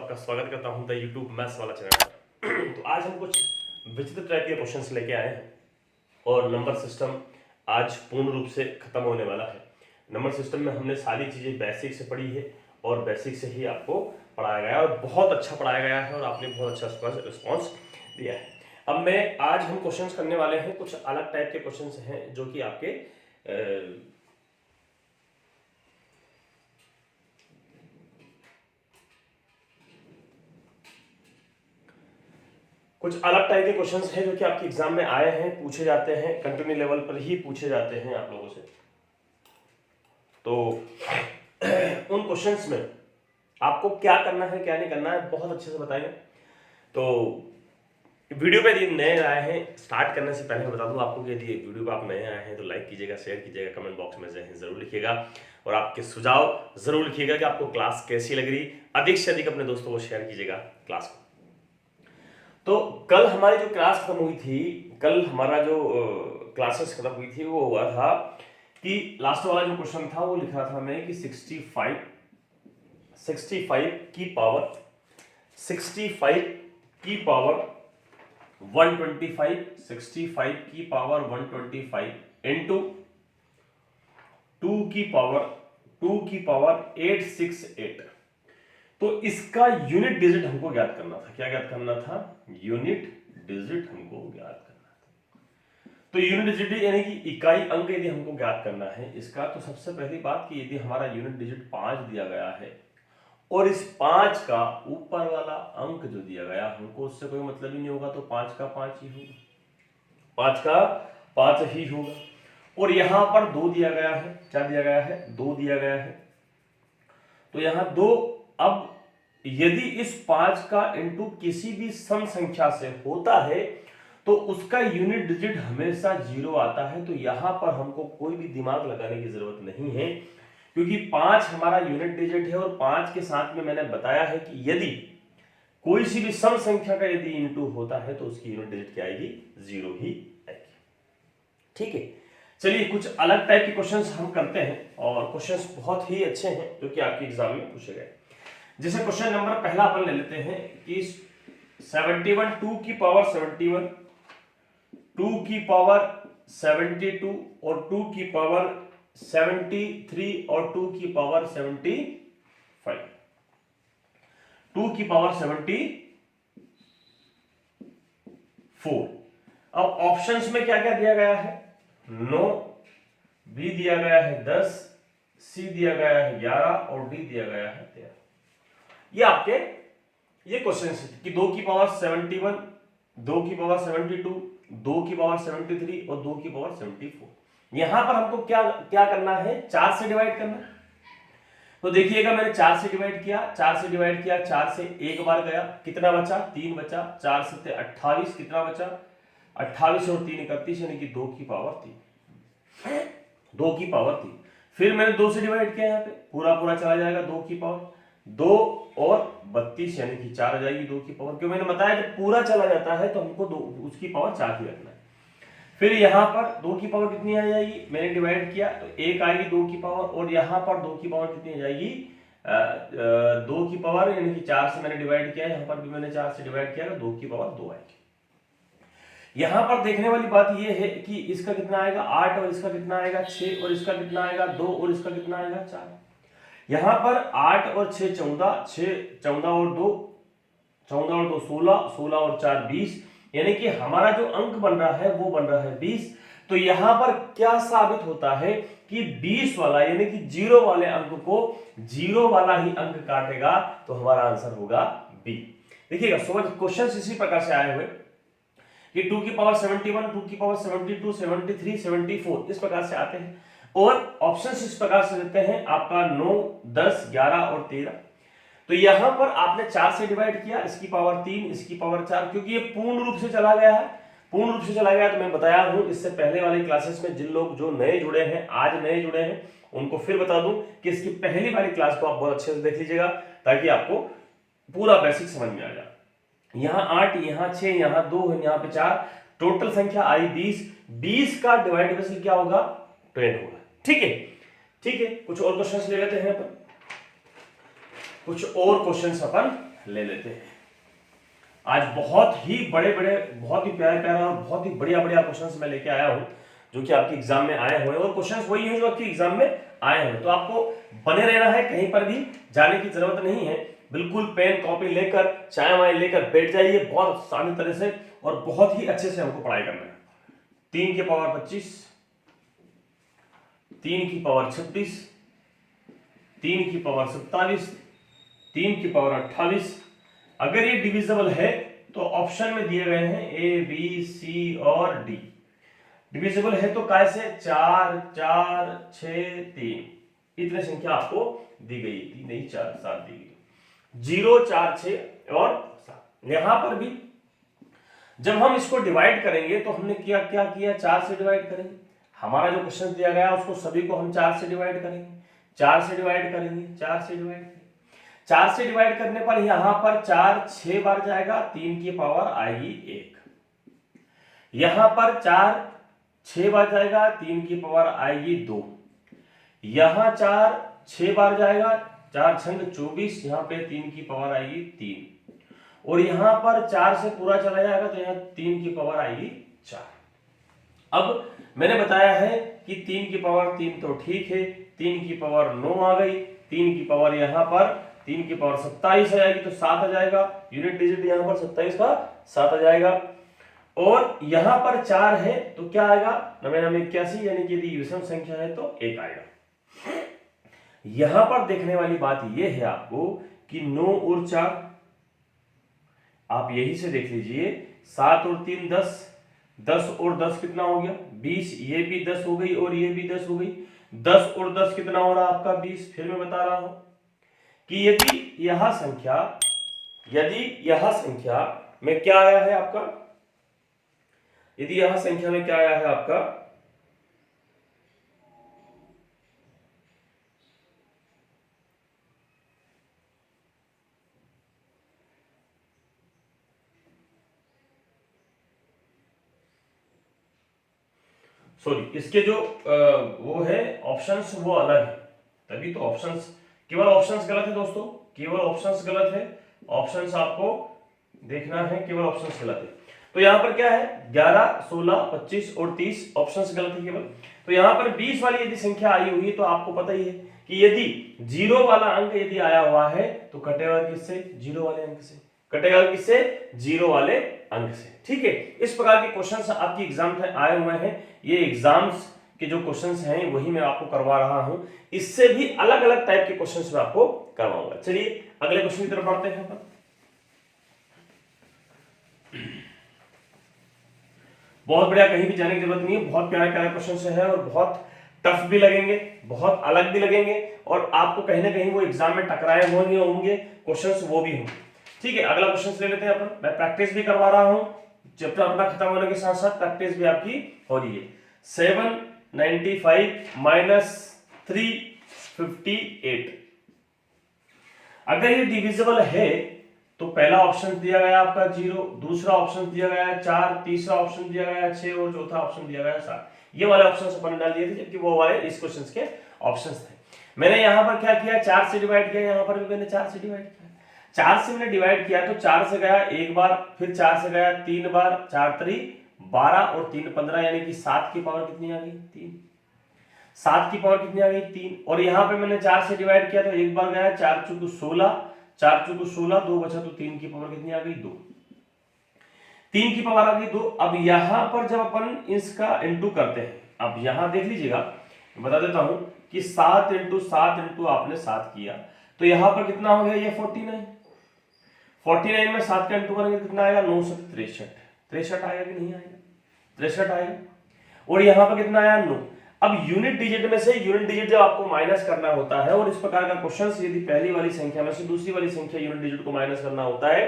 आपका स्वागत करता हूं द यूट्यूब मैथ्स वाला चैनल पर। तो आज हम कुछ विचित्र टाइप के क्वेश्चंस लेके आए हैं और नंबर सिस्टम आज पूर्ण रूप से खत्म होने वाला है। नंबर सिस्टम में हमने सारी चीज़ें बेसिक से पढ़ी है और बेसिक से ही आपको पढ़ाया गया है और बहुत अच्छा पढ़ाया गया है और आपने बहुत अच्छा रिस्पॉन्स दिया है। अब आज हम क्वेश्चंस करने वाले हैं, कुछ अलग टाइप के क्वेश्चंस हैं जो कि आपके कुछ अलग टाइप के क्वेश्चंस हैं जो कि आपके एग्जाम में आए हैं, पूछे जाते हैं, कंटिन्यू लेवल पर ही पूछे जाते हैं आप लोगों से। तो उन क्वेश्चंस में आपको क्या करना है क्या नहीं करना है बहुत अच्छे से बताएंगे। तो वीडियो पे यदि नए आए हैं, स्टार्ट करने से पहले बता दूं आपको कि यदि वीडियो पर आप नए आए हैं तो लाइक कीजिएगा, शेयर कीजिएगा, कमेंट बॉक्स में जरूर लिखिएगा और आपके सुझाव जरूर लिखिएगा कि आपको क्लास कैसी लग रही। अधिक से अधिक अपने दोस्तों को शेयर कीजिएगा क्लास को। तो कल हमारी जो क्लास खत्म हुई थी, कल हमारा जो क्लासेस खत्म हुई थी वो हुआ था कि लास्ट वाला जो क्वेश्चन था वो लिखा था मैं कि 65 की पावर 125 65 की पावर 125 इंटू 2 की पावर 868। तो इसका यूनिट डिजिट हमको ज्ञात करना था। क्या ज्ञात करना था? यूनिट डिजिट हमको ज्ञात करना था। तो यूनिट डिजिट यानी कि इकाई अंक यदि हमको ज्ञात करना है इसका, तो सबसे पहली बात कि यदि हमारा यूनिट डिजिट 5 दिया गया है और इस 5 का ऊपर वाला अंक जो दिया गया हमको उससे कोई मतलब ही नहीं होगा, तो 5 का 5 ही होगा, 5 का 5 ही होगा। और यहां पर 2 दिया गया है। क्या दिया गया है? 2 दिया गया है। तो यहां 2। अब यदि इस 5 का इंटू किसी भी सम संख्या से होता है तो उसका यूनिट डिजिट हमेशा 0 आता है। तो यहां पर हमको कोई भी दिमाग लगाने की जरूरत नहीं है क्योंकि 5 हमारा यूनिट डिजिट है और 5 के साथ में मैंने बताया है कि यदि कोई सी भी सम संख्या का यदि इंटू होता है तो उसकी यूनिट डिजिट क्या आएगी? 0 ही आएगी। ठीक है, चलिए कुछ अलग टाइप के क्वेश्चंस हम करते हैं और क्वेश्चंस बहुत ही अच्छे हैं जो कि आपके एग्जाम में पूछे गए। जैसे क्वेश्चन नंबर पहला अपन ले लेते हैं कि 71 2 की पावर 71 2 की पावर 72 और 2 की पावर 73 और 2 की पावर 75 2 की पावर 74। अब ऑप्शंस में क्या क्या दिया गया है? 9, बी दिया गया है 10, सी दिया गया है 11 और डी दिया गया है 13। ये आपके ये क्वेश्चन है कि 2 की पावर 71, 2 की पावर 72, 2 की पावर 73 और 2 की पावर 74। यहां पर हमको क्या क्या करना है? 4 से डिवाइड करना है। तो देखिएगा मैंने 4 से डिवाइड किया, 4 से डिवाइड किया, 4 से एक बार गया, कितना बचा? 3 बचा। 4 से 28, कितना बचा? 28 और 3 31 यानी कि 2 की पावर 3, 2 की पावर 3। फिर मैंने 2 से डिवाइड किया, यहाँ पे पूरा पूरा चला जाएगा 2 की पावर 2 और 32 यानी कि 4 आ जाएगी 2 की पावर। क्यों? मैंने बताया जब पूरा चला जाता है तो हमको उसकी पावर 4 ही रखना है। फिर यहाँ पर 2 की पावर कितनी आ जाएगी? मैंने डिवाइड किया तो 1 आएगी 2 की पावर और यहाँ पर 2 की पावर कितनी आ जाएगी? 2 की पावर यानी कि 4 से मैंने डिवाइड किया, यहाँ पर भी मैंने 4 से डिवाइड किया तो 2 की पावर 2 आएगी। यहां पर देखने वाली बात यह है कि इसका कितना आएगा? 8 और इसका कितना आएगा? 6 और इसका कितना आएगा? 2 और इसका कितना आएगा? 4। यहां पर 8 और 6 14, 14 और 2 16, 16 और 4 20, यानी कि हमारा जो अंक बन रहा है वो बन रहा है 20। तो यहां पर क्या साबित होता है कि 20 वाला यानी कि 0 वाले अंक को 0 वाला ही अंक काटेगा, तो हमारा आंसर होगा बी। देखिएगा क्वेश्चन इसी प्रकार से आए हुए कि 2 की पावर 71, 2 की पावर 72, 73, 74 इस प्रकार से आते हैं और ऑप्शंस इस प्रकार से देते हैं आपका 9, 10, 11 और 13। तो यहां पर आपने 4 से डिवाइड किया, इसकी पावर 3, इसकी पावर 4, क्योंकि ये पूर्ण रूप से चला गया है। पूर्ण रूप से चला गया तो मैं बताया हूं इससे पहले वाली क्लासेस में जिन लोग जो नए जुड़े हैं, आज नए जुड़े हैं, उनको फिर बता दूं कि इसकी पहली वाली क्लास को आप बहुत अच्छे से देख लीजिएगा ताकि आपको पूरा बेसिक समझ में आ जाए। यहां 8, यहां 6, यहां 2 है, यहां पे 4, टोटल संख्या आई 20। 20 का डिवाइडेबल क्या होगा? 10 होगा। ठीक है, ठीक है। कुछ और क्वेश्चंस ले लेते हैं अपन, कुछ और क्वेश्चंस अपन ले लेते हैं। आज बहुत ही बड़े बड़े, बहुत ही प्यारे प्यारे और बहुत ही बढ़िया बढ़िया क्वेश्चंस मैं लेके आया हूँ जो कि आपके एग्जाम में आए हुए हैं, और क्वेश्चंस वही है जो आपके एग्जाम में आए हैं। तो आपको बने रहना है, कहीं पर भी जाने की जरूरत नहीं है। बिल्कुल पेन कॉपी लेकर, चाय वाय लेकर बैठ जाइए बहुत शांत तरह से, और बहुत ही अच्छे से हमको पढ़ाई करना है। 3 की पावर 25, 3 की पावर 26, 3 की पावर 27, 3 की पावर 28। अगर ये डिविजिबल है तो ऑप्शन में दिए गए हैं ए, बी, सी और डी। डिविजिबल है तो कैसे? 4, 4, 6, 3, इतने संख्या आपको दी गई थी, नहीं 4, 7 दी गई। 0, 4, 6 और 7। यहां पर भी जब हम इसको डिवाइड करेंगे तो हमने क्या किया, 4 से डिवाइड करेंगे। हमारा जो क्वेश्चन दिया गया उसको सभी को हम 4 से डिवाइड करेंगे, 4 से डिवाइड करेंगे, 4 से डिवाइड करेंगे। 4 से डिवाइड करने पर यहां पर 4 6 बार जाएगा, 3 की पावर आएगी 1। यहां पर 4 6 बार जाएगा, 3 की पावर आएगी 2। यहां 4 6 बार जाएगा, 4 छंग 24, यहां पे 3 की पावर आएगी 3। और यहां पर 4 से पूरा चला जाएगा तो यहां 3 की पावर आएगी 4। अब मैंने बताया है कि 3 की पावर 3 तो ठीक है, 3 की पावर 9 आ गई, 3 की पावर यहां पर 3 की पावर 27 आ जाएगी तो 7 आ जाएगा। यूनिट डिजिट यहां पर 27 का 7 आ जाएगा। और यहां पर 4 है तो क्या आएगा? 981, यानी कि यदि विषम संख्या है तो 1 आएगा। यहां पर देखने वाली बात यह है आपको कि 9 और 4, आप यही से देख लीजिए, 7 और 3 10, 10 और 10 कितना हो गया? 20। ये भी 10 हो गई और ये भी 10 हो गई। 10 और 10 कितना हो रहा आपका? 20। फिर मैं बता रहा हूं कि यदि यह संख्या में क्या आया है आपका, यदि यह संख्या में क्या आया है आपका, सॉरी, इसके जो वो है ऑप्शंस वो अलग है, तभी तो ऑप्शंस, केवल ऑप्शंस गलत है दोस्तों, केवल ऑप्शंस गलत है। ऑप्शंस आपको देखना है, केवल ऑप्शंस गलत है। तो यहां पर क्या है? 11, 16, 25 और 30 ऑप्शंस गलत है केवल। तो यहां पर 20 वाली यदि संख्या आई हुई है तो आपको पता ही है कि यदि 0 वाला अंक यदि आया हुआ है तो कटेगा किससे? 0 वाले अंक से। कटेगा किससे? 0 वाले अंक से। ठीक है, इस प्रकार के क्वेश्चंस आपके एग्जाम में आए हुए हैं। ये एग्जाम्स के जो क्वेश्चंस हैं वही मैं आपको करवा रहा हूं, इससे भी अलग अलग टाइप के क्वेश्चंस मैं आपको करवाऊंगा। चलिए अगले क्वेश्चन की तरफ बढ़ते हैं। बहुत बढ़िया, कहीं भी जाने की जरूरत नहीं है, बहुत प्यारे प्यारे क्वेश्चन है और बहुत टफ भी लगेंगे, बहुत अलग भी लगेंगे, और आपको कहीं ना कहीं वो एग्जाम में टकराए होंगे क्वेश्चंस, वो भी होंगे। ठीक है, अगला क्वेश्चन ले लेते हैं अपन। मैं प्रैक्टिस भी करवा रहा हूं, चैप्टर अपना खत्म होने के साथ साथ प्रैक्टिस भी आपकी हो रही है। 795 माइनस 358, अगर ये डिविजिबल है तो पहला ऑप्शन दिया गया आपका 0, दूसरा ऑप्शन दिया गया 4, तीसरा ऑप्शन दिया गया 6 और चौथा ऑप्शन दिया गया 7। ये वाले ऑप्शन अपन डाल दिए थे, जबकि वो वाले इस क्वेश्चन के ऑप्शंस थे। मैंने यहां पर क्या किया? 4 से डिवाइड किया, यहां पर भी मैंने 4 से डिवाइड किया। 4 से मैंने डिवाइड किया तो 4 से गया एक बार, फिर 4 से गया 3 बार, 4 3 12 और 3 15, यानी कि 7 की पावर कितनी आ गई? 3। 7 की पावर कितनी आ गई? 3। और यहां पे मैंने 4 से डिवाइड किया तो एक बार गया, 4 चौको 16, 4 चौको 16, 2 बचा तो 3 की पावर कितनी आ गई? 2। 3 की पावर आ गई 2। अब यहां पर जब अपन इसका इंटू करते हैं, अब यहां देख लीजिएगा, बता देता हूं कि 7 इंटू 7 इंटू आपने 7 किया तो यहां पर कितना हो गया? ये 49। 49 में 7 का इंटू करेंगे कितना आएगा? 9 से 63। 63 आएगा कि नहीं आएगा? 63 आएगा। और यहां पर कितना आया? 9। अब यूनिट डिजिट में से यूनिट डिजिट जब आपको माइनस करना होता है, और इस प्रकार का क्वेश्चन यदि पहली वाली संख्या में से दूसरी वाली संख्या यूनिट डिजिट को माइनस करना होता है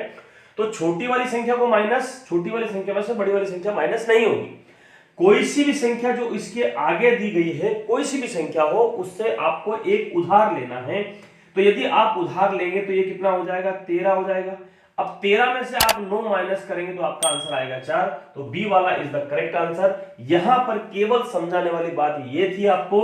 तो छोटी वाली संख्या को माइनस, छोटी वाली संख्या में से बड़ी वाली संख्या माइनस नहीं होगी। कोई सी भी संख्या जो इसके आगे दी गई है, कोई सी भी संख्या हो, उससे आपको एक उधार लेना है। तो यदि आप उधार लेंगे तो ये कितना हो जाएगा? 13 हो जाएगा। अब 13 में से आप 9 माइनस करेंगे तो आपका आंसर आएगा 4। तो बी वाला इज द करेक्ट आंसर। यहां पर केवल समझाने वाली बात ये थी आपको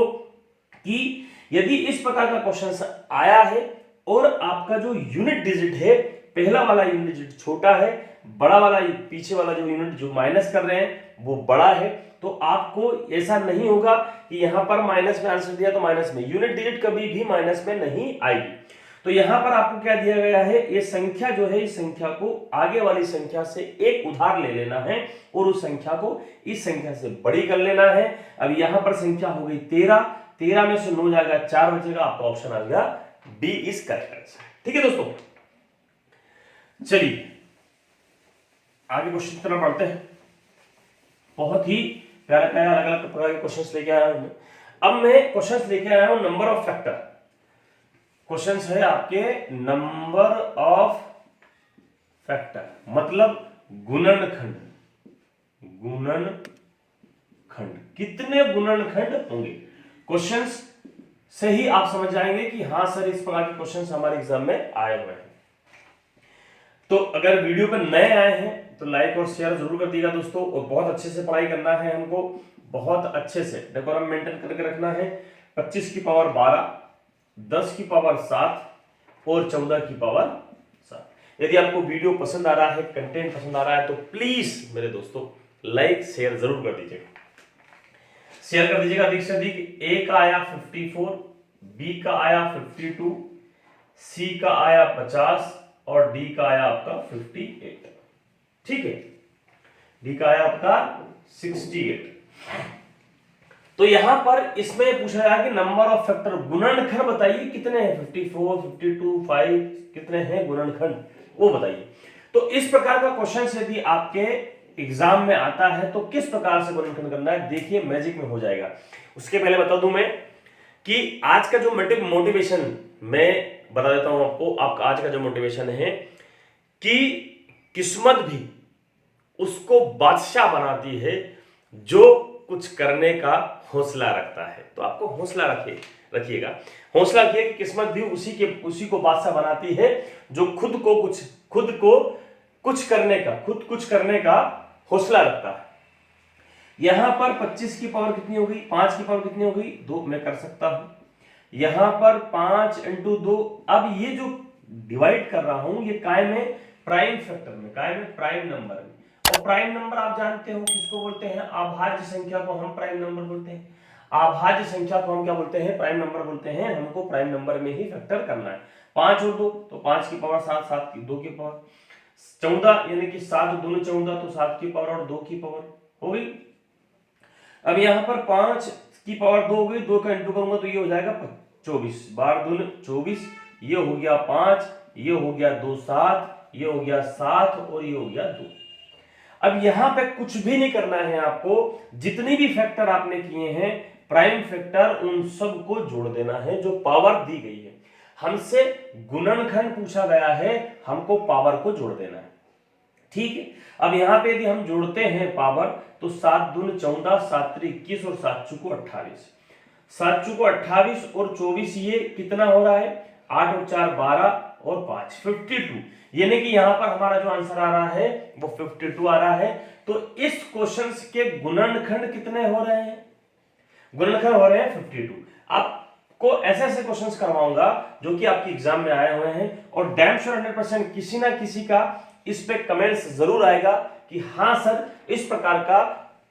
कि यदि इस प्रकार का क्वेश्चन आया है और आपका जो यूनिट डिजिट है पहला वाला यूनिट डिजिट छोटा है, बड़ा वाला पीछे वाला जो यूनिट जो माइनस कर रहे हैं वो बड़ा है। तो आपको ऐसा नहीं होगा कि यहां पर माइनस में आंसर दिया तो माइनस में, यूनिट डिजिट कभी भी माइनस में नहीं आएगी। तो यहां पर आपको क्या दिया गया है, ये संख्या जो है इस संख्या को आगे वाली संख्या से एक उधार ले लेना है और उस संख्या को इस संख्या से बड़ी कर लेना है। अब यहां पर संख्या हो गई 13, 13 में से 9 जाएगा 4 बचेगा, आपका ऑप्शन आ गया डी इज करेक्ट आंसर। ठीक है दोस्तों, चलिए आगे क्वेश्चन की तरफ बढ़ते हैं। बहुत ही प्यारा प्यारा अलग अलग प्रकार के क्वेश्चंस लेके आया हूं। अब मैं क्वेश्चंस लेके आया हूं नंबर ऑफ फैक्टर। क्वेश्चंस है आपके नंबर ऑफ फैक्टर, मतलब गुणनखंड। गुणनखंड कितने गुणनखंड होंगे, क्वेश्चंस से ही आप समझ जाएंगे कि हाँ सर इस प्रकार के क्वेश्चंस हमारे एग्जाम में आए हुए हैं। तो अगर वीडियो पर नए आए हैं तो लाइक और शेयर जरूर कर दीजिएगा दोस्तों, और बहुत अच्छे से पढ़ाई करना है हमको, बहुत अच्छे से डेकोरम मेंटेन करके रखना है। 25 की पावर 12, 10 की पावर 7 और 14 की पावर 7। यदि आपको वीडियो पसंद आ रहा है, कंटेंट पसंद आ रहा है तो प्लीज मेरे दोस्तों लाइक शेयर जरूर कर दीजिएगा, शेयर कर दीजिएगा। अधिक से अधिक। ए का आया 54, बी का आया 52, सी का आया 50 और डी का आया आपका 58। ठीक है, डी का आया आपका 68। तो यहां पर इसमें पूछा गया कि नंबर ऑफ फैक्टर, गुणनखंड बताइए कितने हैं, 54, 52, 5 कितने हैं गुणनखंड वो बताइए। तो इस प्रकार का क्वेश्चन यदि आपके एग्जाम में आता है तो किस प्रकार से गुणनखंड करना है, देखिए मैजिक में हो जाएगा। उसके पहले बता दूं मैं कि आज का जो मोटिवेशन मैं बता देता हूं आपको। आपका आज का जो मोटिवेशन है कि किस्मत भी उसको बादशाह बनाती है जो कुछ करने का हौसला रखता है। तो आपको हौसला रखिएगा, हौसला रखिए कि किस्मत भी उसी को बादशाह बनाती है जो खुद को कुछ करने का हौसला रखता है। यहां पर 25 की पावर कितनी होगी, 5 की पावर कितनी होगी, 2 मैं कर सकता हूं। यहां पर 5 इंटू 2, अब ये जो डिवाइड कर रहा हूं ये काय में, प्राइम फैक्टर में, काय में प्राइम नंबर में। और प्राइम नंबर आप जानते हो किसको बोलते हैं, अभाज्य संख्या को हम प्राइम नंबर बोलते हैं। अभाज्य संख्या को हम क्या बोलते हैं, प्राइम नंबर बोलते हैं। हमको प्राइम नंबर में ही फैक्टर करना है। 5 और 2 तो 5 की पावर 7, 7 की 2 की पावर 14, यानी कि 7 दूनी 14 तो 7 की पावर और 2 की पावर हो गई। अब यहां पर 5 की पावर 2 हो गई, 2 का इंटू करूंगा तो ये हो जाएगा 24, 12 दूनी 24, ये हो गया 5, ये हो गया 2 7, ये हो गया 7 और ये हो गया 2। अब यहां पे कुछ भी नहीं करना है आपको, जितनी भी फैक्टर आपने किए हैं प्राइम फैक्टर उन सब को जोड़ देना है जो पावर दी गई है। हमसे गुणनखंड पूछा गया है, हमको पावर को जोड़ देना है। ठीक है, अब यहां पे यदि हम जोड़ते हैं पावर तो 7 दूनी 14, 7 त्रिक 21 और 7 चौको 28, 7 चौको 28 और 24, ये कितना हो रहा है, 8 और 4 12 और 5 52, यानी कि यहां पर हमारा जो आंसर आ रहा है वो 52 आ रहा है। तो इस क्वेश्चन के गुणनखंड कितने हो रहे हैं, गुणनखंड हो रहे हैं 52। आपको ऐसे ऐसे क्वेश्चंस करवाऊंगा जो कि आपके एग्जाम में आए हुए हैं, और डैम श्योर 100% किसी ना किसी का इस पे कमेंट्स जरूर आएगा कि हाँ सर इस प्रकार का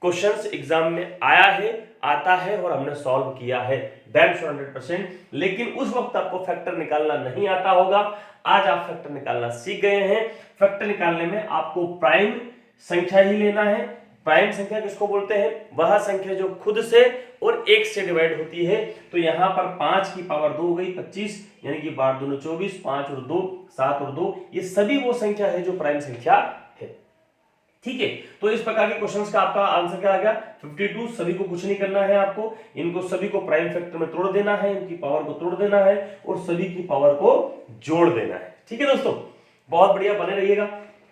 क्वेश्चंस एग्जाम में आया है, आता है और हमने सॉल्व किया है, डैम श्योर 100%। लेकिन उस वक्त आपको फैक्टर निकालना नहीं आता होगा, आज आप फैक्टर निकालना सीख गए हैं। फैक्टर निकालने में आपको प्राइम संख्या ही लेना है। प्राइम संख्या किसको बोलते हैं, वह संख्या जो खुद से और 1 से डिवाइड होती है। तो यहां पर 5 की पावर 2 हो गई 25, यानी कि 12 दूनी 24, 5 और 2 7 और 2, ये सभी वो संख्या है जो प्राइम संख्या है। ठीक है, तो इस प्रकार के क्वेश्चंस का आपका आंसर क्या आ गया 52। सभी को कुछ नहीं करना है, आपको इनको सभी को प्राइम फैक्टर में तोड़ देना है, इनकी पावर को तोड़ देना है और सभी की पावर को जोड़ देना है। ठीक है दोस्तों, बहुत बढ़िया, बने रहिएगा,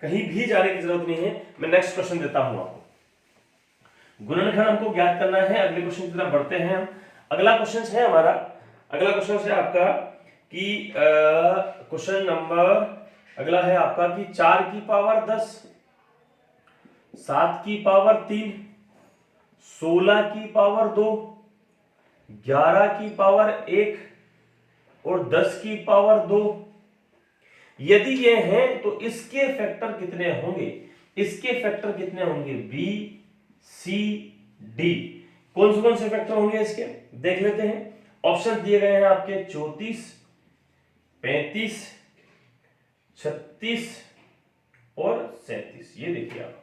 कहीं भी जाने की जरूरत नहीं है। मैं नेक्स्ट क्वेश्चन देता हूं आपको। गुणनखंड हमको ज्ञात करना है, अगले क्वेश्चन की तरफ बढ़ते हैं हम। अगला क्वेश्चन है हमारा, अगला क्वेश्चन है आपका कि क्वेश्चन नंबर अगला है आपका कि 4 की पावर 10, 7 की पावर 3, 16 की पावर 2, 11 की पावर 1 और 10 की पावर 2, यदि ये हैं तो इसके फैक्टर कितने होंगे, इसके फैक्टर कितने होंगे, बी सी डी। कौन से फैक्टर होंगे इसके, देख लेते हैं। ऑप्शन दिए गए हैं आपके 34, 35, 36 और 37। ये देखिए आप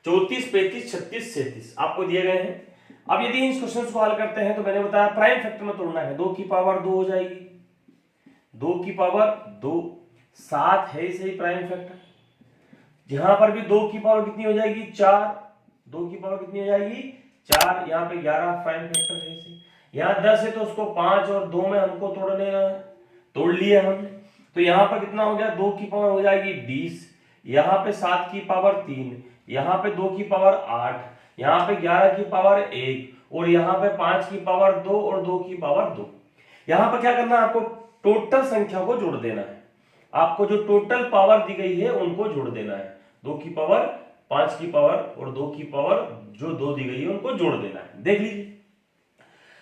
34, 35, 36, 37 आपको दिए गए हैं। अब यदि इन क्वेश्चंस को हल करते हैं तो मैंने बताया प्राइम फैक्टर में तोड़ना है, 2 की पावर 2 हो जाएगी, 2 की पावर 2, 7 है सही प्राइम फैक्टर। यहां पर भी 2 की पावर कितनी हो जाएगी, 4, 2 की पावर कितनी हो जाएगी, 4, यहाँ पे 11 प्राइम फैक्टर है सही। यहाँ 10 है तो उसको 5 और 2 में हमको तोड़ लेना है, तोड़ लिया हमने। तो यहाँ पर कितना हो गया, 2 की पावर हो जाएगी 20, यहाँ पे 7 की पावर 3, यहाँ पे 2 की पावर 8, यहाँ पे 11 की पावर 1 और यहाँ पे 5 की पावर 2 और 2 की पावर 2। यहाँ पर क्या करना है, आपको टोटल संख्या को जोड़ देना है। आपको जो टोटल पावर दी गई है उनको जोड़ देना है, 2 की पावर, 5 की पावर और 2 की पावर जो 2 दी गई है उनको जोड़ देना है। देख लीजिए,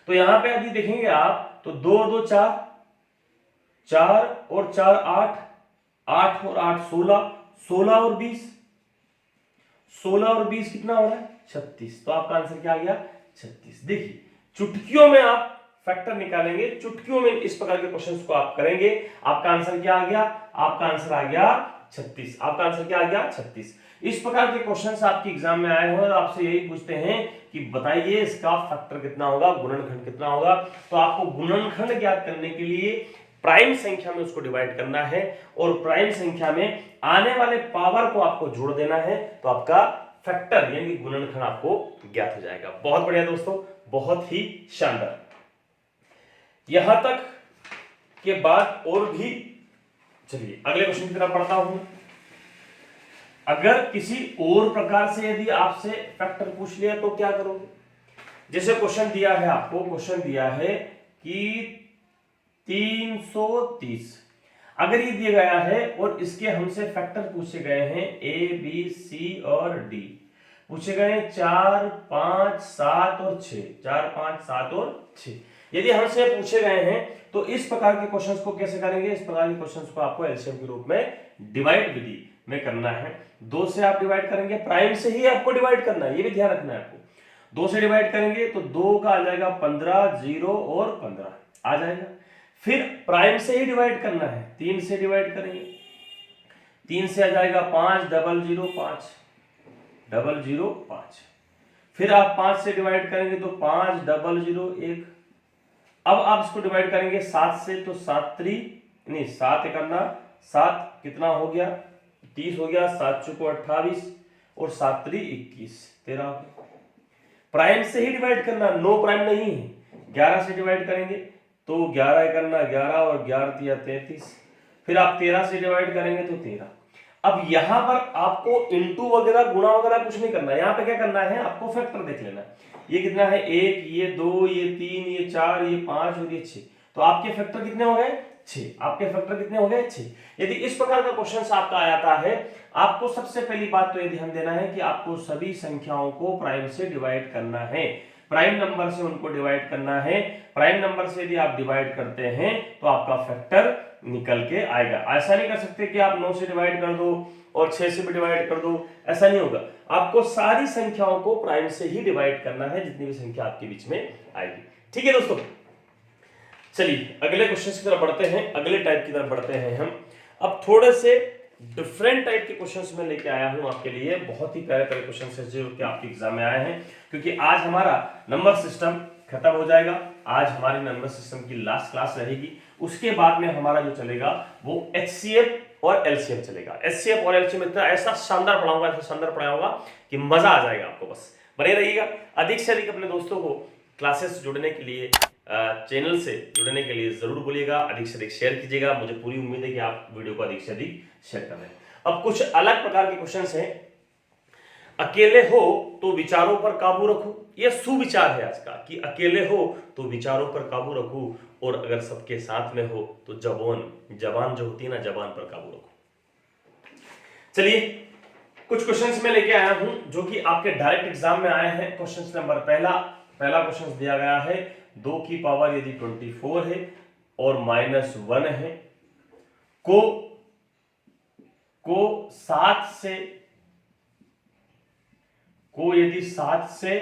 तो यहां पे यदि देखेंगे आप तो 2 और 2 4, 4 और 4 8, 8 और 8 16, 16 और 20, 16 और 20 कितना हो रहा है, 36। तो आपका आंसर क्या आ गया, 36। देखिए चुटकियों में आप फैक्टर निकालेंगे, चुटकियों में इस प्रकार के क्वेश्चंस को आप करेंगे, आपका आंसर क्या आ गया, आपका आंसर आ गया 36। आपका आंसर क्या आ गया, 36। इस प्रकार के क्वेश्चंस आपके एग्जाम में आए हो और आपसे यही पूछते हैं कि बताइए इसका फैक्टर कितना होगा, गुणनखंड कितना होगा। तो आपको गुणनखंड ज्ञात करने के लिए प्राइम संख्या में उसको डिवाइड करना है और प्राइम संख्या में आने वाले पावर को आपको जोड़ देना है, तो आपका फैक्टर यानी गुणनखंड आपको ज्ञात हो जाएगा। बहुत बढ़िया दोस्तों, बहुत ही शानदार। यहां तक के बाद और भी, चलिए अगले क्वेश्चन की तरफ पढ़ता हूं। अगर किसी और प्रकार से यदि आपसे फैक्टर पूछ लिया तो क्या करोगे। जैसे क्वेश्चन दिया है आपको, क्वेश्चन दिया है कि 330, अगर ये दिया गया है और इसके हमसे फैक्टर पूछे गए हैं ए बी सी और डी, पूछे गए 4 5 7 और 6, 4 5 7 और 6 यदि हमसे पूछे गए हैं तो इस प्रकार के क्वेश्चंस को कैसे करेंगे। इस प्रकार के क्वेश्चंस को आपको एलसीएम के रूप में डिवाइड विधि में करना है। 2 से आप डिवाइड करेंगे, प्राइम से ही आपको डिवाइड करना है, ये भी ध्यान रखना है आपको। 2 से डिवाइड करेंगे तो 2 का आ जाएगा 15, 0 और 15 आ जाएगा। फिर प्राइम से ही डिवाइड करना है, 3 से डिवाइड करेंगे, 3 से आ जाएगा 5, 0 0 5, 0 0 5। फिर आप 5 से डिवाइड करेंगे तो 5, 0 0 1। अब आप इसको डिवाइड करेंगे 7 से तो 7 नहीं 7 करना, 7 कितना हो गया 30 हो गया, 7 चौको 28 और 7 21 13। प्राइम से ही डिवाइड करना, नो प्राइम नहीं है। 11 से डिवाइड करेंगे तो 11 करना 11 और 11 दिया 33। फिर आप 13 से डिवाइड करेंगे तो 13। अब यहां पर आपको इनटू वगैरह गुणा वगैरह कुछ नहीं करना, यहां पे क्या करना है आपको फैक्टर देख लेना। ये कितना है 1, ये 2, ये 3, ये 4, ये 5 और ये 6। तो आपके फैक्टर कितने हो गए 6। आपके फैक्टर कितने हो गए 6। यदि इस प्रकार का क्वेश्चन आपका आता है, आपको सबसे पहली बात तो ये ध्यान देना है कि आपको सभी संख्याओं को प्राइम से डिवाइड करना है, प्राइम नंबर से उनको डिवाइड करना है। प्राइम नंबर से यदि आप डिवाइड करते हैं तो आपका फैक्टर निकल के आएगा। ऐसा नहीं कर सकते कि आप 9 से डिवाइड कर दो और 6 से भी डिवाइड कर दो, ऐसा नहीं होगा। आपको सारी संख्याओं को प्राइम से ही डिवाइड करना है, जितनी भी संख्या आपके बीच में आएगी। ठीक है दोस्तों, चलिए अगले क्वेश्चन की तरफ बढ़ते हैं, अगले टाइप की तरफ बढ़ते हैं हम। अब थोड़े से डिफरेंट टाइप के क्वेश्चंस में लेके आया हूं आपके लिए, बहुत ही प्यारे प्यारे क्वेश्चंस हैं जो कि आपके एग्जाम में आए हैं, क्योंकि आज हमारा नंबर सिस्टम खत्म हो जाएगा। आज हमारी नंबर सिस्टम की लास्ट क्लास रहेगी, उसके बाद में हमारा जो चलेगा वो एचसीएफ और एलसीएम चलेगा। एचसीएफ और एलसीएम इतना ऐसा शानदार पढ़ाऊंगा, ऐसा शानदार पढ़ाऊंगा कि मजा आ जाएगा आपको। बस बने रहिएगा। अधिक से अधिक अपने दोस्तों को क्लासेस जुड़ने के लिए, चैनल से जुड़ने के लिए जरूर बोलिएगा, अधिक से अधिक शेयर कीजिएगा। मुझे पूरी उम्मीद है कि आप वीडियो को अधिक से अधिक शेयर कर रहे हैं। अब कुछ अलग प्रकार के क्वेश्चंस हैं। अकेले हो तो विचारों पर काबू रखो, यह सुविचार है आज का, कि अकेले हो तो विचारों पर काबू रखो और अगर सबके साथ में हो तो जबान जो होती है ना, जबान पर काबू रखो। चलिए कुछ क्वेश्चंस में लेके आया हूं जो कि आपके डायरेक्ट एग्जाम में आए हैं। क्वेश्चन नंबर पहला क्वेश्चन दिया गया है 2 की पावर यदि 24 है और -1 है को को 7 से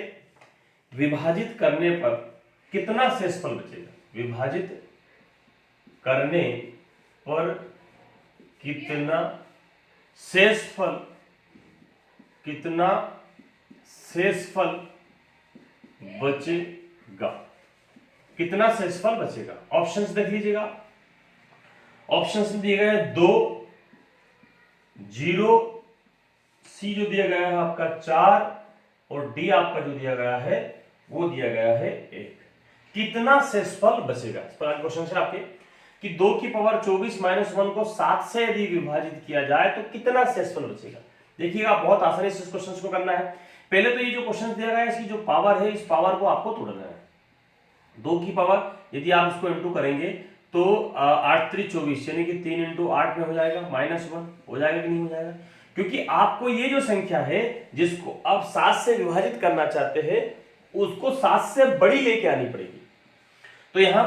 विभाजित करने पर कितना शेषफल बचेगा? विभाजित करने पर कितना शेषफल बचेगा? कितना शेषफल बचेगा? ऑप्शंस देख लीजिएगा। ऑप्शंस में दिए गए 2, 0, सी जो दिया गया है आपका 4 और डी आपका जो दिया गया है वो दिया गया है 1। कितना शेषफल बचेगा? इस पर क्वेश्चन है आपके कि 2 की पावर 24 माइनस 1 को 7 से यदि विभाजित किया जाए तो कितना शेषफल बचेगा? देखिएगा बहुत आसानी से इस क्वेश्चन को करना है। पहले तो ये जो क्वेश्चन दिया गया है इसकी जो पावर है इस पावर को आपको तोड़ना है। 2 की पावर यदि आप इसको इंटू करेंगे तो 8 3 24 यानी कि 3 इंटू 8 में हो जाएगा -1 हो जाएगा कि नहीं हो जाएगा? क्योंकि आपको ये जो संख्या है जिसको आप 7 से विभाजित करना चाहते हैं उसको 7 से बड़ी लेके आनी पड़ेगी। तो यहां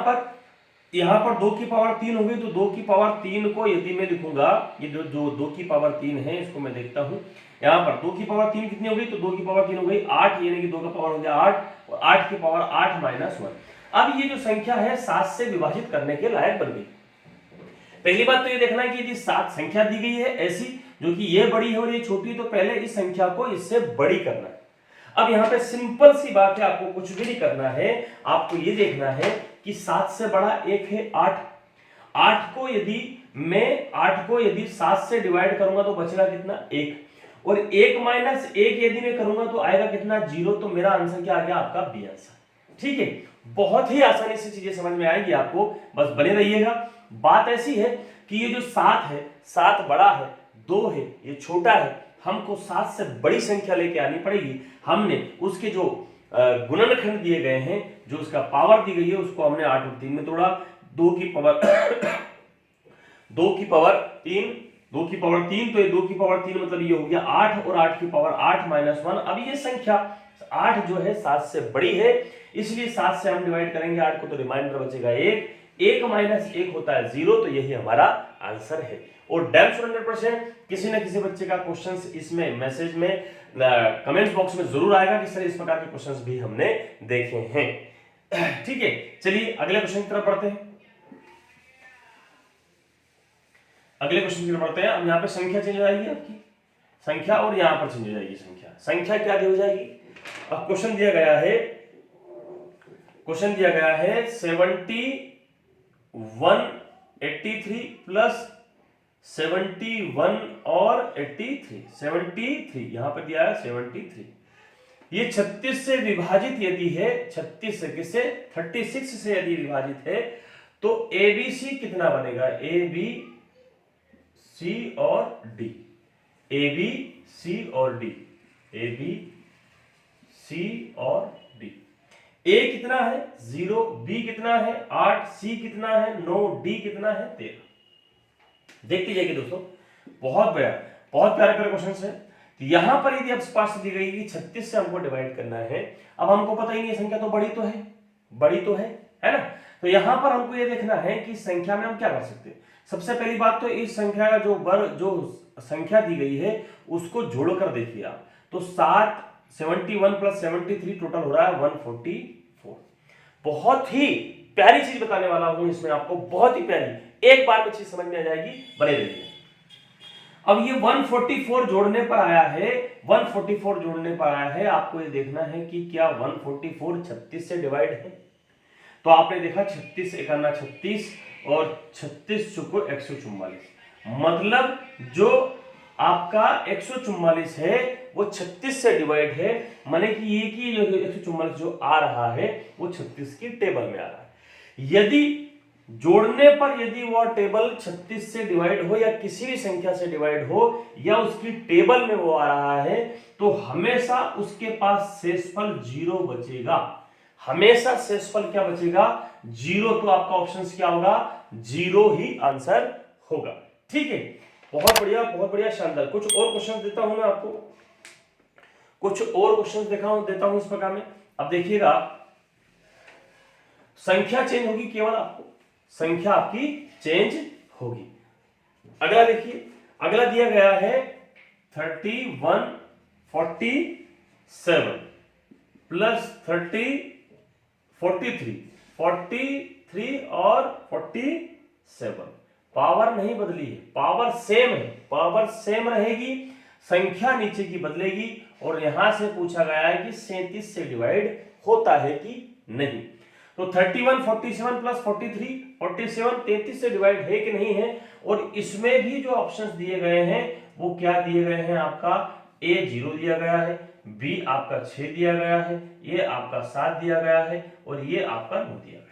पर 2 की पावर 3 हो गई तो 2 की पावर 3 को यदि मैं लिखूंगा, ये जो 2 की पावर 3 है इसको मैं देखता हूं। यहां पर 2 की पावर 3 कितनी हो गई? तो 2 की पावर 3 हो गई 8 यानी कि 2 का पावर हो गया 8 और 8 की पावर 8 माइनस 1। अब ये जो संख्या है 7 से विभाजित करने के लायक बन गई। पहली बात तो ये देखना है कि यदि 7 संख्या दी गई है ऐसी जो कि ये बड़ी है और ये छोटी, तो पहले इस संख्या को इससे बड़ी करना है। अब यहाँ पे सिंपल सी बात है, आपको कुछ भी नहीं करना है, आपको ये देखना है कि 7 से बड़ा एक है 8। 8 को यदि 7 से डिवाइड करूंगा तो बचेगा कितना? 1 और 1 माइनस 1 यदि मैं करूंगा तो आएगा कितना? 0। तो मेरा आंसर क्या आ गया? आपका बी आंसर। ठीक है, बहुत ही आसानी से चीजें समझ में आएगी आपको, बस बने रहिएगा। बात ऐसी है कि ये जो 7 है, 7 बड़ा है, 2 है ये छोटा है, हमको 7 से बड़ी संख्या लेके आनी पड़ेगी। हमने उसके जो गुणनखंड दिए गए हैं, जो उसका पावर दी गई है उसको हमने 8 और 3 में तोड़ा। 2 की पावर 3 तो ये 2 की पावर 3 मतलब ये हो गया 8 और 8 की पावर 8 माइनस 1। अब ये संख्या 8 जो है 7 से बड़ी है, इसलिए 7 से हम डिवाइड करेंगे 8 को तो रिमाइंडर बचेगा 1। 1 माइनस 1 होता है 0, तो यही हमारा आंसर है। और डैम श्योर 100% किसी न किसी बच्चे का क्वेश्चंस इसमें मैसेज में कमेंट बॉक्स में जरूर आएगा कि सर इस प्रकार के क्वेश्चंस भी हमने देखे हैं। ठीक है, चलिए अगले क्वेश्चन की तरफ बढ़ते हैं। अगले क्वेश्चन की तरफ बढ़ते हैं। अब यहाँ पे संख्या चेंज हो जाएगी आपकी, संख्या, और यहाँ पर चेंज हो जाएगी संख्या क्या हो जाएगी? अब क्वेश्चन दिया गया है 7183 प्लस 71 और 83, 73 यहां पर दिया है 73। ये 36 से विभाजित यदि है, 36 से किससे? 36 से यदि विभाजित है तो ABC कितना बनेगा? ABC और D, ABC और D, ABC और D। A कितना है? 0, B कितना है? 8, C कितना है? 9, D कितना है? 13। देखते जाइए दोस्तों, बहुत प्यारा क्वेश्चन है। तो यहां पर यदि अब स्पष्ट दी गई कि 36 से हमको डिवाइड करना है, अब हमको पता ही नहीं संख्या तो बड़ी तो है ना? तो यहां पर हमको ये देखना है कि संख्या में हम क्या कर सकते हैं। सबसे पहली बात तो इस संख्या का जो संख्या दी गई है उसको जोड़कर देखिए आप, तो 71 प्लस 73 टोटल हो रहा है 144। बहुत ही प्यारी चीज बताने वाला हूं इसमें आपको, बहुत ही प्यारी, एक बार में चीज समझ में आ जाएगी, बने रहिए। अब ये 144 जोड़ने पर आया है, आपको ये देखना है कि क्या 144 36 से डिवाइड है? तो आपने देखा 36 एकाना 36 और 36 चुको 144, मतलब जो आपका 144 है वो 36 से डिवाइड है, माने कि ये की जो 144 जो आ रहा है वो 36 की टेबल में आ रहा है। यदि जोड़ने पर यदि वो टेबल 36 से डिवाइड हो या किसी भी संख्या से डिवाइड हो या उसकी टेबल में वो आ रहा है, तो हमेशा उसके पास शेषफल 0 बचेगा। हमेशा शेषफल क्या बचेगा? 0। तो आपका ऑप्शन क्या होगा? 0 ही आंसर होगा। ठीक है, बहुत बढ़िया, शानदार। कुछ और क्वेश्चन देता हूं मैं आपको, देता हूं इस प्रकार में। अब देखिएगा, संख्या चेंज होगी, केवल आपको संख्या आपकी चेंज होगी। अगला देखिए, अगला दिया गया है 3147 प्लस 43 और 47। पावर नहीं बदली है, पावर सेम है, पावर सेम रहेगी, संख्या नीचे की बदलेगी। और यहां से पूछा गया है कि 37 से डिवाइड होता है कि नहीं। तो 31 47 प्लस 43 47 33 से डिवाइड है कि नहीं है। और इसमें भी जो ऑप्शंस दिए गए हैं वो क्या दिए गए हैं, आपका A 0 दिया गया है, B आपका 6 दिया गया है, ये आपका 7 दिया गया है और ये आपका 9 दिया गया है।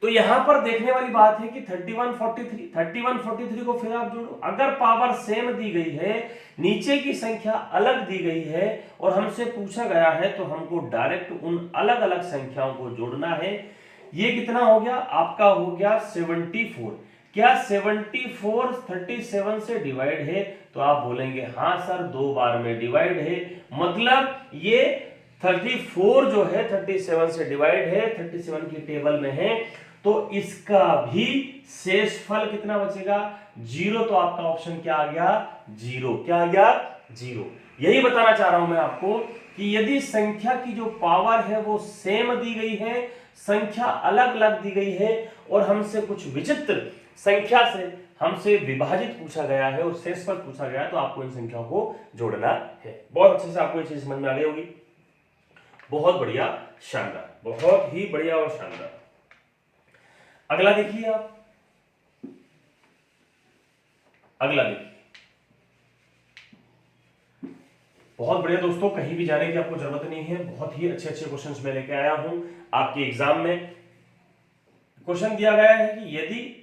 तो यहां पर देखने वाली बात है कि 31 43 को फिर आप जोड़ो। अगर पावर सेम दी गई है, नीचे की संख्या अलग दी गई है और हमसे पूछा गया है तो हमको डायरेक्ट उन अलग अलग संख्याओं को जोड़ना है। ये कितना हो गया, आपका हो गया 74। क्या 74 37 से डिवाइड है? तो आप बोलेंगे हाँ सर 2 बार में डिवाइड है, मतलब ये 34 जो है 37 से डिवाइड है, 37 की टेबल में है। तो इसका भी शेषफल कितना बचेगा, 0। तो आपका ऑप्शन क्या आ गया, 0। क्या आ गया, 0। यही बताना चाह रहा हूं मैं आपको कि यदि संख्या की जो पावर है वो सेम दी गई है, संख्या अलग अलग दी गई है और हमसे कुछ विचित्र संख्या से हमसे विभाजित पूछा गया है और शेषफल पूछा गया है, तो आपको इन संख्याओं को जोड़ना है। बहुत अच्छे से आपको ये चीज समझ में आ गई होगी। बहुत बढ़िया, शानदार, बहुत ही बढ़िया और शानदार। अगला देखिए आप, अगला देखिए, बहुत बढ़िया दोस्तों, कहीं भी जाने की आपको जरूरत नहीं है। बहुत ही अच्छे अच्छे क्वेश्चंस मैं लेके आया हूं आपके एग्जाम में। क्वेश्चन दिया गया है कि यदि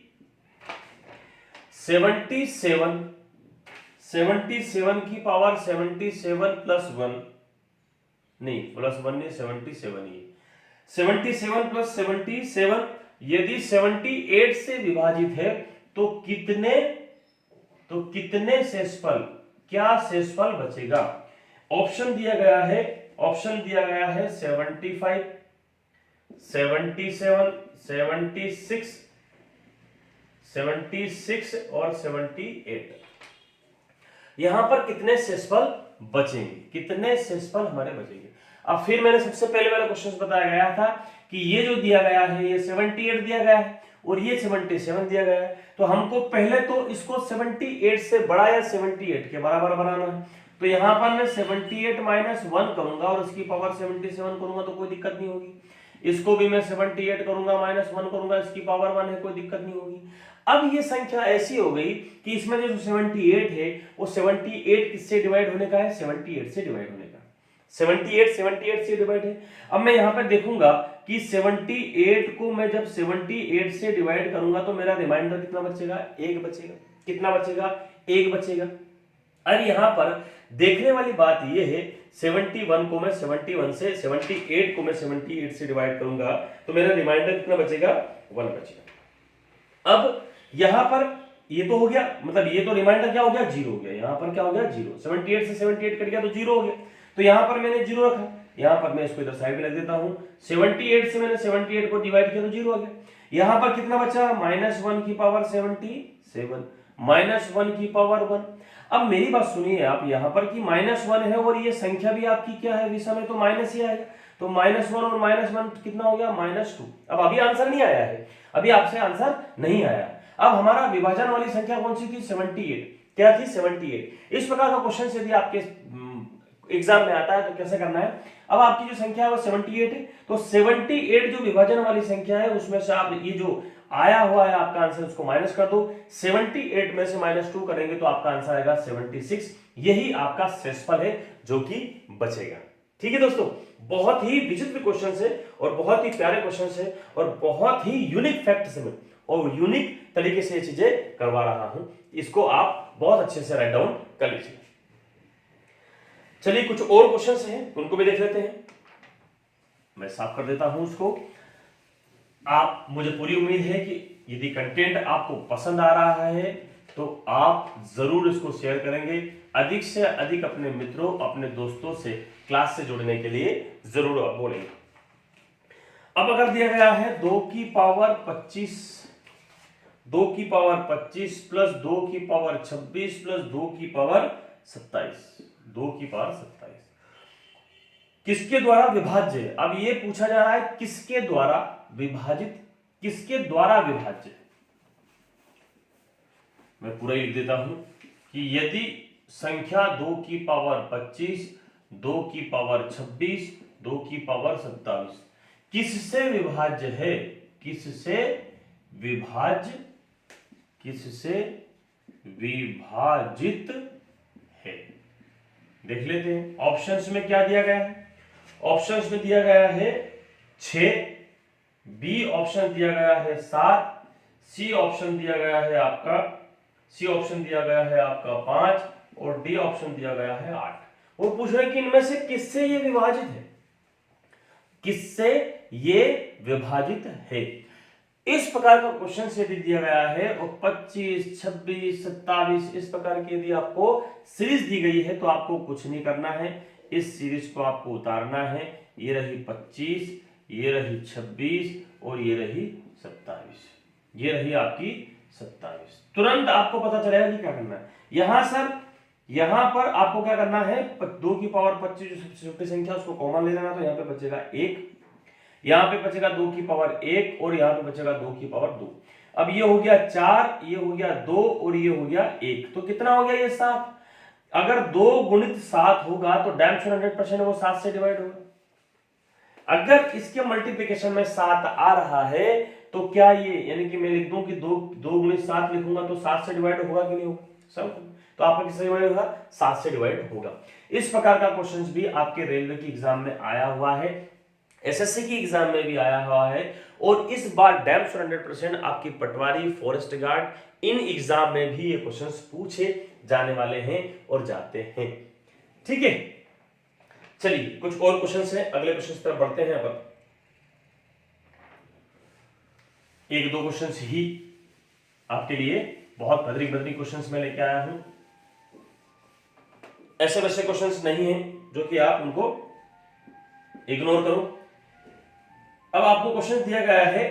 77 की पावर 77 प्लस 1 नहीं, प्लस 1 नहीं, 77 ही, 77 प्लस 77 यदि 78 से विभाजित है तो कितने शेषफल, क्या शेषफल बचेगा? ऑप्शन दिया गया है, 75 77 76 और 78। यहां पर कितने शेषफल बचेंगे, कितने शेषफल हमारे बचेंगे? अब फिर मैंने सबसे पहले वाला क्वेश्चन बताया गया था कि ये जो दिया गया है ये 78 दिया गया है और ये 77 दिया गया है। तो हमको पहले तो इसको 78 से बड़ा या 78 के बराबर बनाना है। तो यहां पर मैं 78 माइनस 1 करूंगा और इसकी पावर 77 करूंगा तो कोई दिक्कत नहीं होगी। इसको भी मैं 78 करूंगा माइनस 1 करूंगा, इसकी पावर 1 है, कोई दिक्कत नहीं होगी। अब ये संख्या ऐसी हो गई कि इसमें जो 78 है वो 78 किससे डिवाइड होने का है, 78 से डिवाइड होने का। 78 से डिवाइड है। अब मैं यहां पर देखूंगा कि 78 को मैं जब 78 से डिवाइड करूंगा तो मेरा रिमाइंडर कितना बचेगा, 1 बचेगा। कितना बचेगा, 1 बचेगा। और यहां पर देखने वाली बात यह है 71 को मैं 78 को मैं 78 से डिवाइड करूंगा तो मेरा रिमाइंडर कितना बचेगा, 1 बचेगा। अब यहां पर ये तो हो गया, मतलब ये तो रिमाइंडर क्या हो गया, 0 हो गया। यहां पर क्या हो गया, 0। 78 से 78 कट गया तो 0 हो गया। तो यहां पर मैंने 0 रखा, यहां पर मैं इसको इधर साइड में रख देता हूं। 78 से मैंने 78 को डिवाइड किया तो 0 आ गया। यहां पर कितना बचा, -1 की पावर 77 -1 की पावर 1। अब मेरी बात सुनिए आप, यहां पर कि -1 है और ये संख्या भी आपकी क्या है, विषम में तो माइनस ही आएगा। तो -1 और -1 कितना हो गया, -2। अब अभी आंसर नहीं आया है, अभी आपसे आंसर नहीं आया। अब हमारा विभाजन वाली संख्या कौन सी थी, 78। क्या थी, 78। इस प्रकार का क्वेश्चन यदि आपके एग्जाम में आता है तो कैसे करना है। अब आपकी जो संख्या है वो 78 है, तो 78 जो विभाजन वाली संख्या है उसमें से आप ये जो आया हुआ है आपका आंसर उसको माइनस कर दो। 78 में से -2 करेंगे तो आपका आंसर आएगा 76। यही आपका शेषफल है जो कि बचेगा। ठीक है दोस्तों, बहुत ही विचित्र क्वेश्चन है और बहुत ही प्यारे क्वेश्चन है और बहुत ही यूनिक फैक्ट से मैं और यूनिक तरीके से ये चीजें करवा रहा हूं। इसको आप बहुत अच्छे से राइट डाउन कर लीजिए। चलिए कुछ और क्वेश्चंस हैं उनको भी देख लेते हैं। मैं साफ कर देता हूं उसको। आप, मुझे पूरी उम्मीद है कि यदि कंटेंट आपको पसंद आ रहा है तो आप जरूर इसको शेयर करेंगे, अधिक से अधिक अपने मित्रों अपने दोस्तों से क्लास से जुड़ने के लिए जरूर आप बोलेंगे। अब अगर दिया गया है 2 की पावर 25 2 की पावर 25 प्लस 2 की पावर 26 प्लस 2 की पावर 27, 2 की पावर 27 किसके द्वारा विभाज्य है। अब ये पूछा जा रहा है किसके द्वारा विभाजित, किसके द्वारा विभाज्य। मैं पूरा ही लिख देता हूं कि यदि संख्या 2 की पावर 25, 2 की पावर 26, 2 की पावर 27 किससे विभाज्य है, किससे विभाज्य, किससे विभाजित है। देख लेते हैं ऑप्शंस में क्या दिया गया है। ऑप्शंस में दिया गया है 6, बी ऑप्शन दिया गया है 7, सी ऑप्शन दिया गया है आपका 5 और डी ऑप्शन दिया गया है 8। वो पूछ रहे हैं कि इनमें से किससे ये विभाजित है, किससे ये विभाजित है। इस प्रकार का क्वेश्चन यदि दिया गया है और 25, 26, 27 इस प्रकार की यदि आपको सीरीज दी गई है तो आपको कुछ नहीं करना है, इस सीरीज को आपको उतारना है। ये रही 25, ये रही 26 और ये रही 27, ये रही आपकी 27। तुरंत आपको पता चलेगा कि क्या करना है। यहां सर यहां पर आपको क्या करना है, 2 की पावर 25 जो सबसे छोटी संख्या उसको कॉमन ले लेना, तो यहां पे बचेगा 1, यहां पे बचेगा 2 की पावर 1 और यहां पे बचेगा 2 की पावर 2। अब ये हो गया 4, ये हो गया 2 और ये हो गया 1, तो कितना हो गया ये 7। अगर 2 गुणित 7 होगा तो डैम श्योर 100% वो 7 से डिवाइड होगा। अगर इसके मल्टीप्लिकेशन में 7 आ रहा है तो क्या ये यानी कि मैं लिख दूं कि 2 गुणित 7 लिखूंगा तो 7 से डिवाइड होगा कि नहीं होगा, सब तो आपका किससे डिवाइड होगा, 7 से डिवाइड होगा। इस प्रकार का क्वेश्चंस भी आपके रेलवे की एग्जाम में आया हुआ है, एसएससी की एग्जाम में भी आया हुआ है और इस बार डैम श्योर 100% आपकी पटवारी, फॉरेस्ट गार्ड इन एग्जाम में भी ये क्वेश्चंस पूछे जाने वाले हैं और जाते हैं। ठीक है, चलिए कुछ और क्वेश्चंस हैं, अगले क्वेश्चंस पर बढ़ते हैं। अब एक दो क्वेश्चंस ही आपके लिए बहुत बदरी क्वेश्चंस मैं लेके आया हूं, ऐसे वैसे क्वेश्चंस नहीं है जो कि आप उनको इग्नोर करो। अब आपको क्वेश्चन दिया गया है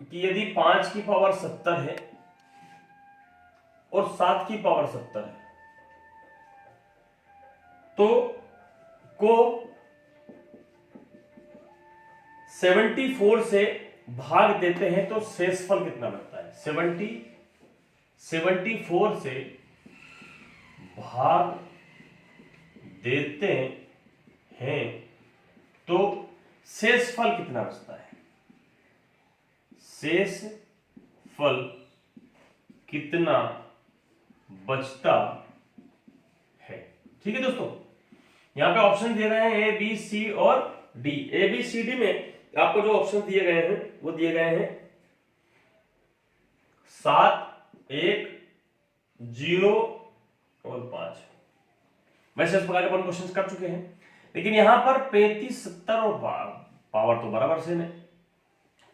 कि यदि 5 की पावर 70 है और 7 की पावर 70 है तो को 74 से भाग देते हैं तो शेषफल कितना बनता है। 74 से भाग देते हैं तो शेषफल कितना बचता है, शेषफल कितना बचता है। ठीक है दोस्तों, यहां पे ऑप्शन दिए गए हैं ए बी सी और डी। ए बी सी डी में आपको जो ऑप्शन दिए गए हैं वो दिए गए हैं 7, 1, 0 और 5। वैसे इस प्रकार के अपन क्वेश्चन कर चुके हैं, लेकिन यहां पर 35, 70 और पावर तो बराबर सेम है।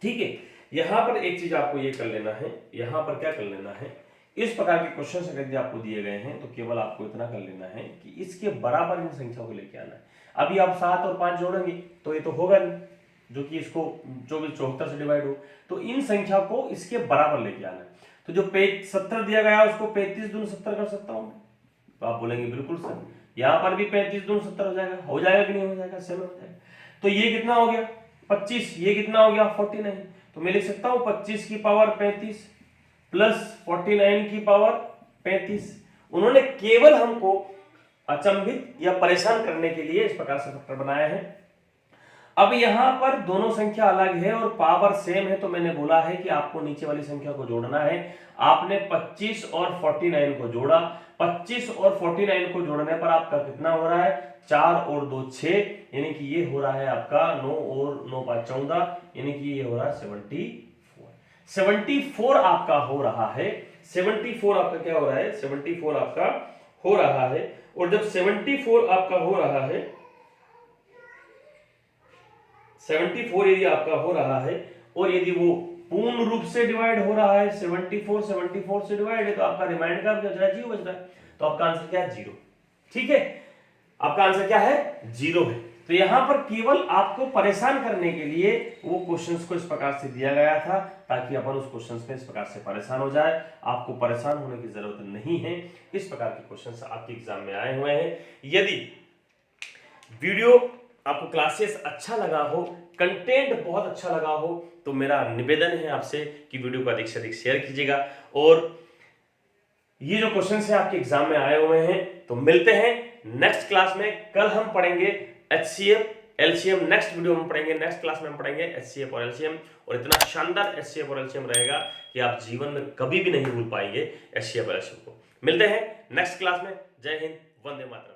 ठीक है, यहां पर एक चीज आपको ये कर लेना है, यहां पर क्या कर लेना है, इस प्रकार के क्वेश्चन अगर आपको दिए गए हैं तो केवल आपको इतना कर लेना है कि इसके बराबर इन संख्याओं को लेके आना है। अभी आप 7 और 5 जोड़ेंगे तो ये तो होगा नहीं, जो कि इसको 24-74 से डिवाइड हो, तो इन संख्या को इसके बराबर लेके आना है। तो जो 70 दिया गया है उसको 35 दूनी 70 कर सकता हूं, तो आप बोलेंगे बिल्कुल सर। यहां पर भी 35 दूनी 70 हो जाएगा, हो जाएगा कि नहीं हो जाएगा, सेम हो जाएगा। तो ये कितना हो गया 25, ये कितना हो गया 49, तो मैं लिख सकता हूं 25 की पावर 35 प्लस 49 की पावर 35। उन्होंने केवल हमको अचंभित या परेशान करने के लिए इस प्रकार से फैक्टर बनाया है। अब यहां पर दोनों संख्या अलग है और पावर सेम है, तो मैंने बोला है कि आपको नीचे वाली संख्या को जोड़ना है। आपने 25 और 49 को जोड़ा, 25 और 49 को जोड़ने पर आपका कितना हो रहा है, 4 और 2 6, यानी कि ये हो रहा है आपका 9 और 9 5 14, यानी कि ये हो रहा है 74 आपका हो रहा है। 74 आपका क्या हो रहा है, 74 आपका हो रहा है। और जब 74 आपका हो रहा है, 74 यदि आपका हो रहा है और यदि वो पूर्ण रूप से डिवाइड हो रहा है, 74 से डिवाइड है, तो आपका रिमाइंडर का बच रहा है 0 बच रहा है, तो आपका आंसर क्या है 0। ठीक है, आपका आंसर क्या है 0 है। तो यहां पर केवल आपको परेशान करने के लिए वो क्वेश्चंस को इस प्रकार से दिया गया था ताकि अपन उस क्वेश्चंस में इस प्रकार से परेशान हो जाए। आपको परेशान होने की जरूरत नहीं है। इस प्रकार के क्वेश्चंस आपके एग्जाम में आए हुए हैं। यदि वीडियो आपको क्लासेस अच्छा लगा हो, कंटेंट बहुत अच्छा लगा हो, तो मेरा निवेदन है आपसे कि वीडियो को अधिक से अधिक शेयर कीजिएगा। और ये जो क्वेश्चन है आपके एग्जाम में आए हुए हैं, तो मिलते हैं नेक्स्ट क्लास में। कल हम पढ़ेंगे HCF LCM, नेक्स्ट वीडियो में पढ़ेंगे, नेक्स्ट क्लास में हम पढ़ेंगे HCF और LCM, और इतना शानदार HCF और LCM रहेगा कि आप जीवन में कभी भी नहीं भूल पाएंगे HCF और LCM को। मिलते हैं नेक्स्ट क्लास में। जय हिंद, वंदे मातरम।